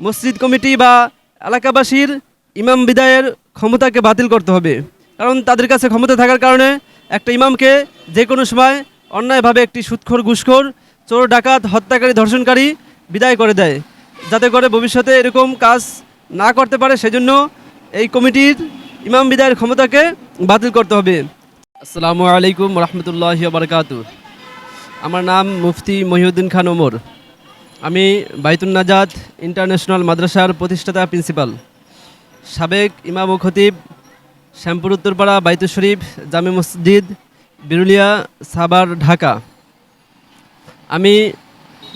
মসজিদ কমিটি বা এলাকাবাসীর ইমাম বিদায়ের ক্ষমতাকে বাতিল করতে হবে। কারণ তাদের কাছে ক্ষমতা থাকার কারণে একটা ইমামকে যে কোনো সময় অন্যায়ভাবে একটি সুদখোর ঘুষখোর চোর ডাকাত হত্যাকারী ধর্ষণকারী বিদায় করে দেয়, যাতে করে ভবিষ্যতে এরকম কাজ না করতে পারে। সেজন্য এই কমিটির ইমাম বিদায়ের ক্ষমতাকে বাতিল করতে হবে। আসসালামু আলাইকুম রহমতুল্লাহি বারকাতু। আমার নাম মুফতি মহিউদ্দিন খান ওমর। আমি বাইতুন নাজাত ইন্টারন্যাশনাল মাদ্রাসার প্রতিষ্ঠাতা প্রিন্সিপাল, সাবেক ইমাম ও খতিব, শ্যামপুর উত্তরপাড়া বাইতুল শরীফ জামে মসজিদ, বিরুলিয়া, সাভার, ঢাকা। আমি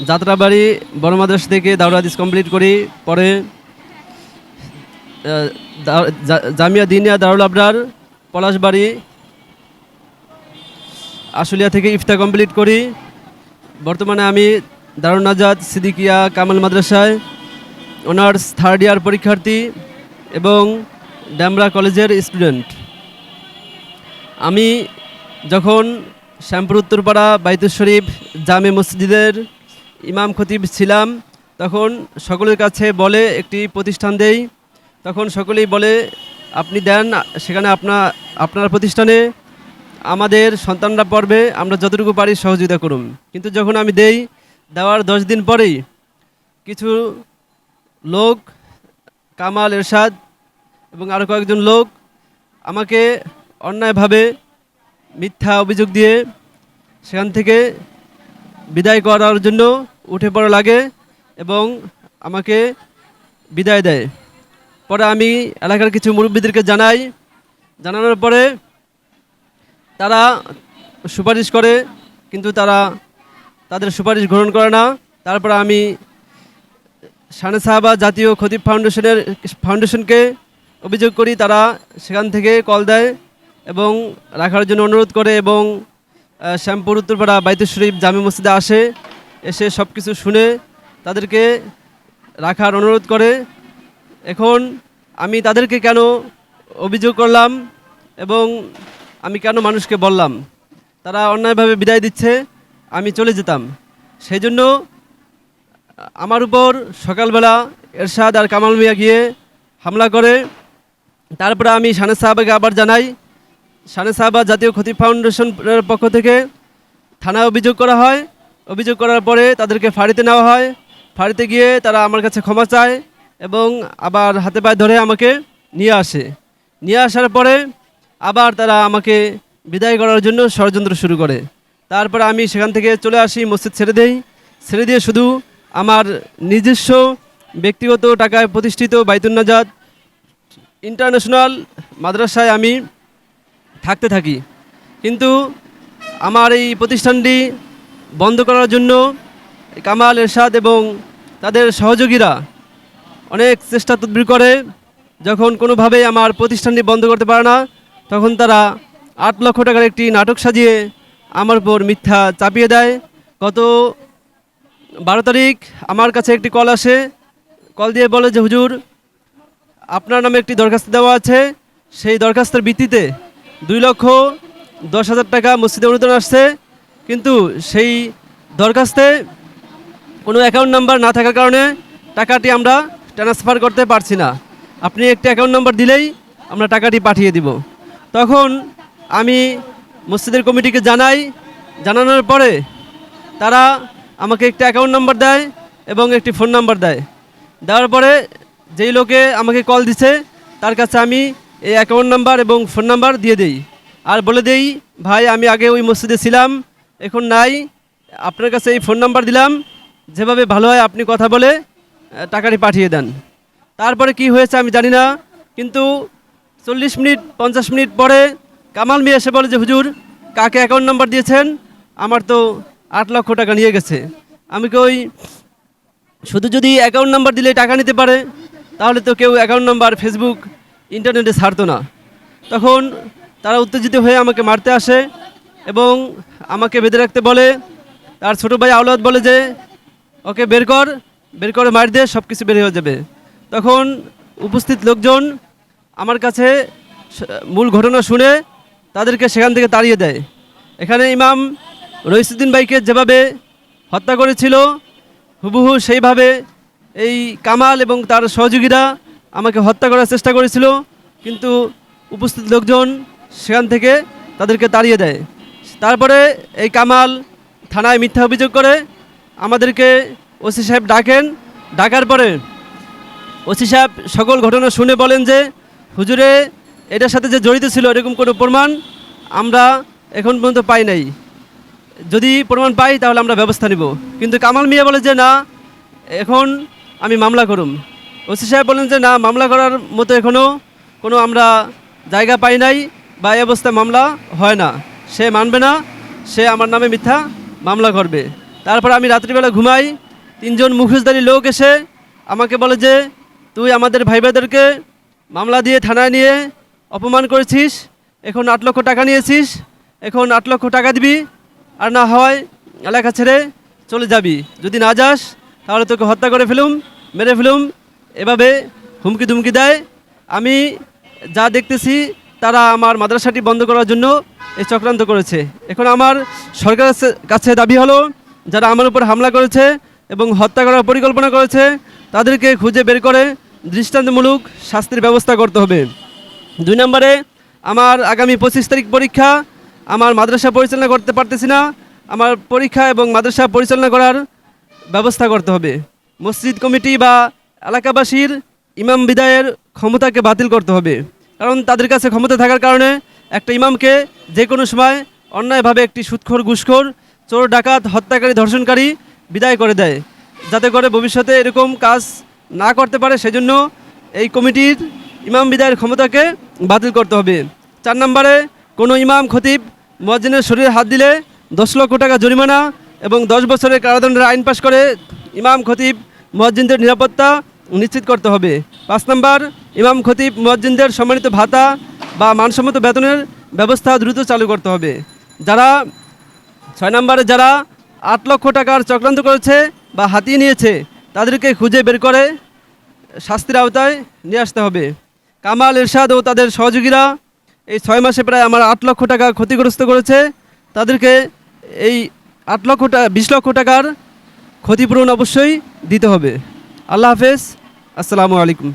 যাত্রাবাড়ি বড় মাদ্রাসা থেকে দাওরাত হাদিস কমপ্লিট করি। পরে জামিয়া দিনিয়া দারুল আবরার পলাশবাড়ি আশুলিয়া থেকে ইফতা কমপ্লিট করি। বর্তমানে আমি দারুন নাজাত সিদ্দিকিয়া কামাল মাদ্রাসায় অনার্স থার্ড ইয়ার পরীক্ষার্থী এবং ড্যামরা কলেজের স্টুডেন্ট। আমি যখন শ্যামপুর উত্তরপাড়া বাইতুল শরীফ জামে মসজিদের ইমাম খতিব ছিলাম, তখন সকলের কাছে বলে একটি প্রতিষ্ঠান দেই। তখন সকলেই বলে আপনি দেন, সেখানে আপনার প্রতিষ্ঠানে আমাদের সন্তানরা পড়বে, আমরা যতটুকু পারি সহযোগিতা করুন। কিন্তু যখন আমি দেই, দেওয়ার 10 দিন পরেই কিছু লোক, কামাল, এরশাদ এবং আরও কয়েকজন লোক আমাকে অন্যায়ভাবে মিথ্যা অভিযোগ দিয়ে সেখান থেকে বিদায় করার জন্য উঠে পড়া লাগে এবং আমাকে বিদায় দেয়। পরে আমি এলাকার কিছু মুরব্বীদেরকে জানাই। জানানোর পরে তারা সুপারিশ করে, কিন্তু তারা তাদের সুপারিশ গ্রহণ করে না। তারপরে আমি শানে সাহাবা জাতীয় খতিব ফাউন্ডেশনকে অভিযোগ করি। তারা সেখান থেকে কল দেয় এবং রাখার জন্য অনুরোধ করে এবং শ্যামপুর উত্তরপাড়া বাইতুল শরীফ জামে মসজিদে আসে, এসে সব কিছু শুনে তাদেরকে রাখার অনুরোধ করে। এখন আমি তাদেরকে কেন অভিযোগ করলাম এবং আমি কেন মানুষকে বললাম তারা অন্যায়ভাবে বিদায় দিচ্ছে, আমি চলে যেতাম। সেই জন্য আমার উপর সকালবেলা এরশাদ আর কামাল মিয়া গিয়ে হামলা করে। তারপরে আমি শানে সাহাবাকে আবার জানাই। শানে সাহাবা জাতীয় খতিব ফাউন্ডেশনের পক্ষ থেকে থানায় অভিযোগ করা হয়। অভিযোগ করার পরে তাদেরকে ফাঁড়িতে নেওয়া হয়। ফাঁড়িতে গিয়ে তারা আমার কাছে ক্ষমা চায় এবং আবার হাতে পায়ে ধরে আমাকে নিয়ে আসে। নিয়ে আসার পরে আবার তারা আমাকে বিদায় করার জন্য ষড়যন্ত্র শুরু করে। তারপরে আমি সেখান থেকে চলে আসি, মসজিদ ছেড়ে দেই। ছেড়ে দিয়ে শুধু আমার নিজস্ব ব্যক্তিগত টাকায় প্রতিষ্ঠিত বাইতুন নাজাত ইন্টারন্যাশনাল মাদ্রাসায় আমি থাকতে থাকি। কিন্তু আমার এই প্রতিষ্ঠানটি বন্ধ করার জন্য কামাল, এরশাদ এবং তাদের সহযোগীরা অনেক চেষ্টা তদবির করে। যখন কোনোভাবেই আমার প্রতিষ্ঠানটি বন্ধ করতে পারে না, তখন তারা 8 লক্ষ টাকার একটি নাটক সাজিয়ে আমার উপর মিথ্যা চাপিয়ে দেয়। গত 12 তারিখ আমার কাছে একটি কল আসে। কল দিয়ে বলে যে হুজুর, আপনার নামে একটি দরখাস্ত দেওয়া আছে। সেই দরখাস্তের ভিত্তিতে 2,10,000 টাকা মসজিদে অনুদান আসছে, কিন্তু সেই দরখাস্তে কোনো অ্যাকাউন্ট নাম্বার না থাকার কারণে টাকাটি আমরা ট্রান্সফার করতে পারছি না। আপনি একটি অ্যাকাউন্ট নাম্বার দিলেই আমরা টাকাটি পাঠিয়ে দিব। তখন আমি মসজিদের কমিটিকে জানাই। জানানোর পরে তারা আমাকে একটি অ্যাকাউন্ট নাম্বার দেয় এবং একটি ফোন নাম্বার দেয়। দেওয়ার পরে যেই লোকে আমাকে কল দিছে তার কাছে আমি এই অ্যাকাউন্ট নাম্বার এবং ফোন নাম্বার দিয়ে দেই আর বলে দেই, ভাই আমি আগে ওই মসজিদে ছিলাম, এখন নাই, আপনার কাছে এই ফোন নাম্বার দিলাম, যেভাবে ভালো হয় আপনি কথা বলে টাকাটি পাঠিয়ে দেন। তারপরে কি হয়েছে আমি জানি না, কিন্তু 40 মিনিট 50 মিনিট পরে কামাল মিয়া এসে বলে যে হুজুর, কাকে অ্যাকাউন্ট নাম্বার দিয়েছেন? আমার তো 8 লক্ষ টাকা নিয়ে গেছে। আমি কই, শুধু যদি অ্যাকাউন্ট নাম্বার দিলে টাকা নিতে পারে তাহলে তো কেউ অ্যাকাউন্ট নাম্বার ফেসবুক ইন্টারনেটে ছাড়তো না। তখন তারা উত্তেজিত হয়ে আমাকে মারতে আসে এবং আমাকে বেঁধে রাখতে বলে। তার ছোটো ভাই আওলাদ বলে যে ওকে বের করে মার দিয়ে সব কিছু বের হয়ে যাবে। তখন উপস্থিত লোকজন আমার কাছে মূল ঘটনা শুনে তাদেরকে সেখান থেকে তাড়িয়ে দেয়। এখানে ইমাম রইসুদ্দিন ভাইকে যেভাবে হত্যা করেছিল হুবহু সেইভাবে এই কামাল এবং তার সহযোগীরা আমাকে হত্যা করার চেষ্টা করেছিল, কিন্তু উপস্থিত লোকজন সেখান থেকে তাদেরকে তাড়িয়ে দেয়। তারপরে এই কামাল থানায় মিথ্যা অভিযোগ করে আমাদেরকে ওসি সাহেব ডাকার পরে ওসি সাহেব সকল ঘটনা শুনে বলেন যে হুজুরে এটার সাথে যে জড়িত ছিল এরকম কোনো প্রমাণ আমরা এখন পর্যন্ত পাই নাই, যদি প্রমাণ পাই তাহলে আমরা ব্যবস্থা নিব। কিন্তু কামাল মিয়া বলে যে না, এখন আমি মামলা করুম। ওসি সাহেব বলেন যে না, মামলা করার মতো এখনও কোনো আমরা জায়গা পাই নাই বা এই অবস্থায় মামলা হয় না, সে মানবে না, সে আমার নামে মিথ্যা মামলা করবে। তারপর আমি রাত্রিবেলা ঘুমাই, 3 জন মুখোশধারী লোক এসে আমাকে বলে যে তুই আমাদের ভাইবাদেরকে মামলা দিয়ে থানায় নিয়ে অপমান করেছিস, এখন 8 লক্ষ টাকা নিয়েছিস, এখন 8 লক্ষ টাকা দিবি, আর না হয় এলাকা ছেড়ে চলে যাবি, যদি না যাস তাহলে তোকে হত্যা করে ফেলুম, মেরে ফেলুম, এভাবে হুমকি ধুমকি দেয়। আমি যা দেখতেছি তারা আমার মাদ্রাসাটি বন্ধ করার জন্য এই চক্রান্ত করেছে। এখন আমার সরকারের কাছে দাবি হলো, যারা আমার উপর হামলা করেছে এবং হত্যা করার পরিকল্পনা করেছে তাদেরকে খুঁজে বের করে দৃষ্টান্তমূলক শাস্তির ব্যবস্থা করতে হবে। 2 নম্বরে, আমার আগামী 25 তারিখ পরীক্ষা, আমার মাদ্রাসা পরিচালনা করতে পারতেছি না, আমার পরীক্ষা এবং মাদ্রাসা পরিচালনা করার ব্যবস্থা করতে হবে। মসজিদ কমিটি বা এলাকাবাসীর ইমাম বিদায়ের ক্ষমতাকে বাতিল করতে হবে, কারণ তাদের কাছে ক্ষমতা থাকার কারণে একটা ইমামকে যে কোনো সময় অন্যায়ভাবে একটি সুদখোর, ঘুষখোর, চোর, ডাকাত, হত্যাকারী, ধর্ষণকারী বিদায় করে দেয়, যাতে করে ভবিষ্যতে এরকম কাজ না করতে পারে। সেজন্য এই কমিটির ইমাম বিদায়ের ক্ষমতাকে বাতিল করতে হবে। 4 নম্বরে, কোনো ইমাম, খতিব, মুয়াজ্জিনের শরীরে হাত দিলে 10 লক্ষ টাকা জরিমানা এবং 10 বছরের কারাদণ্ডের আইন পাশ করে ইমাম, খতিব, মুয়াজ্জিনদের নিরাপত্তা নিশ্চিত করতে হবে। 5 নম্বর, ইমাম, খতিব, মুয়াজ্জিনদের সম্মানিত ভাতা বা মানসম্মত বেতনের ব্যবস্থা দ্রুত চালু করতে হবে। 6 নম্বরে, যারা 8 লক্ষ টাকার চক্রান্ত করেছে বা হাতিয়ে নিয়েছে তাদেরকে খুঁজে বের করে শাস্তির আওতায় নিয়ে আসতে হবে। কামাল, এরশাদ ও তাদের সহযোগীরা এই 6 মাসে প্রায় আমার 8 লক্ষ টাকা ক্ষতিগ্রস্ত করেছে, তাদেরকে এই 20 লক্ষ টাকার ক্ষতিপূরণ অবশ্যই দিতে হবে। আল্লাহ হাফেজ, আসসালামু আলাইকুম।